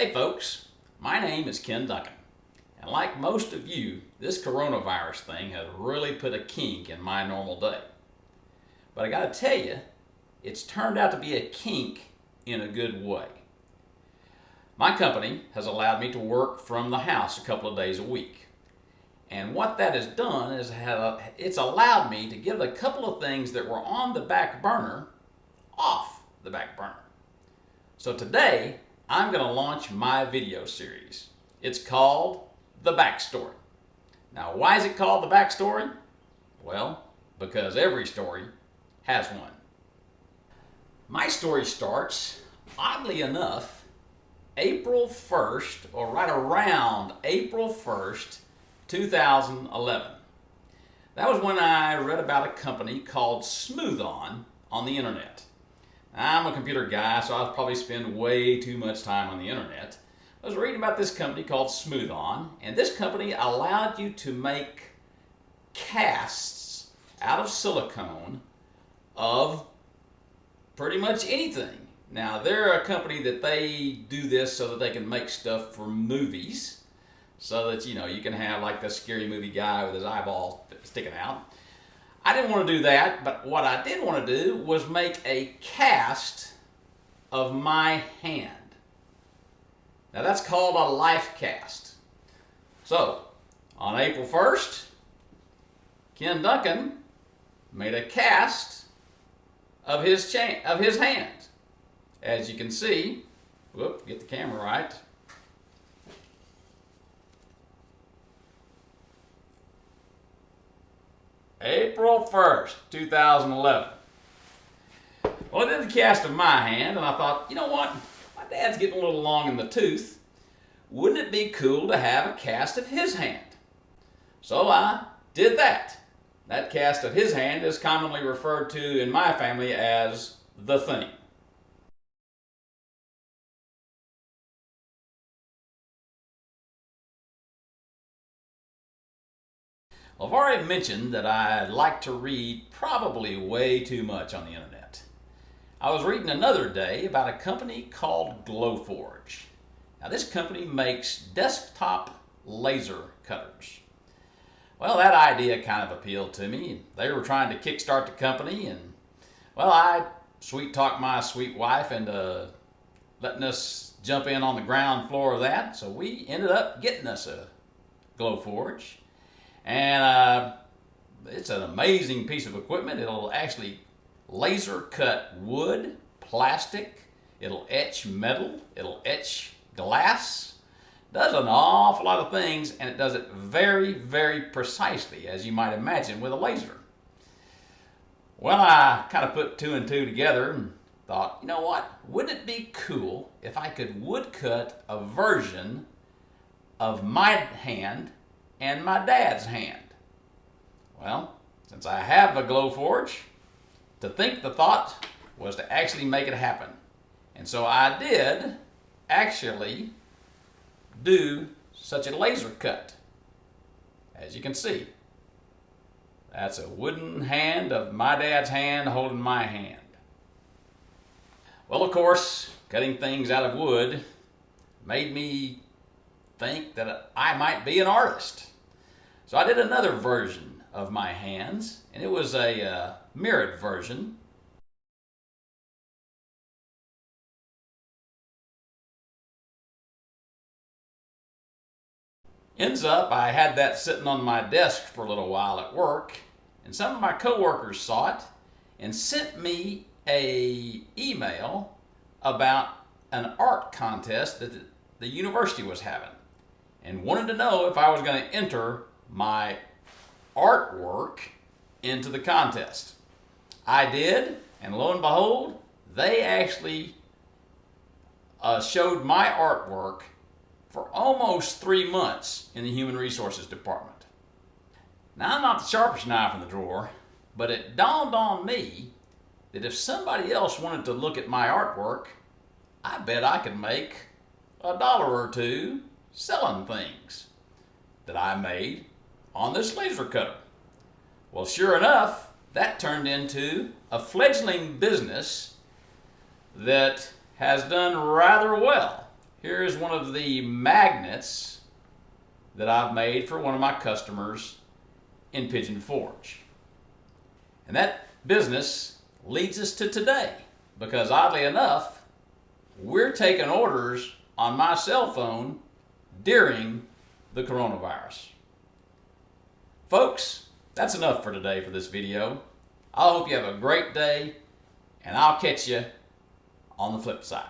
Hey folks, my name is Ken Duncan, and like most of you, this coronavirus thing has really put a kink in my normal day. But I gotta tell you, it's turned out to be a kink in a good way. My company has allowed me to work from the house a couple of days a week. And what that has done is it's allowed me to get a couple of things that were on the back burner off the back burner. So today, I'm going to launch my video series. It's called The Backstory. Now, why is it called The Backstory? Well, because every story has one. My story starts, oddly enough, April 1st, or right around April 1st, 2011. That was when I read about a company called Smooth-On the internet. I'm a computer guy, so I'll probably spend way too much time on the internet. I was reading about this company called Smooth-On, and this company allowed you to make casts out of silicone of pretty much anything. Now, they're a company that they do this so that they can make stuff for movies, so that, you can have like the scary movie guy with his eyeball sticking out. I didn't want to do that, but what I did want to do was make a cast of my hand. Now that's called a life cast. So, on April 1st, Ken Duncan made a cast of his hand. As you can see, get the camera right. April 1st, 2011. Well, I did the cast of my hand, and I thought, you know what? My dad's getting a little long in the tooth. Wouldn't it be cool to have a cast of his hand? So I did that. That cast of his hand is commonly referred to in my family as the thing. I've already mentioned that I like to read probably way too much on the internet. I was reading another day about a company called Glowforge. Now this company makes desktop laser cutters. Well, that idea kind of appealed to me. They were trying to kickstart the company, and well, I sweet-talked my sweet wife into letting us jump in on the ground floor of that, so we ended up getting us a Glowforge. And it's an amazing piece of equipment. It'll actually laser cut wood, plastic, it'll etch metal, it'll etch glass. Does an awful lot of things, and it does it very, very precisely, as you might imagine with a laser. Well, I kind of put two and two together and thought, you know what? Wouldn't it be cool if I could woodcut a version of my hand and my dad's hand? Well, since I have a Glowforge, to think the thought was to actually make it happen. And so I did actually do such a laser cut. As you can see, that's a wooden hand of my dad's hand holding my hand. Well, of course, cutting things out of wood made me think that I might be an artist. So I did another version of my hands, and it was a mirrored version. Ends up, I had that sitting on my desk for a little while at work, and some of my coworkers saw it and sent me an email about an art contest that the university was having, and wanted to know if I was going to enter my artwork into the contest. I did, and lo and behold, they actually showed my artwork for almost 3 months in the Human Resources Department. Now, I'm not the sharpest knife in the drawer, but it dawned on me that if somebody else wanted to look at my artwork, I bet I could make $1 or $2 selling things that I made on this laser cutter. Well, sure enough, that turned into a fledgling business that has done rather well. Here is one of the magnets that I've made for one of my customers in Pigeon Forge. And that business leads us to today, because oddly enough, we're taking orders on my cell phone during the coronavirus. Folks, that's enough for today for this video. I hope you have a great day, and I'll catch you on the flip side.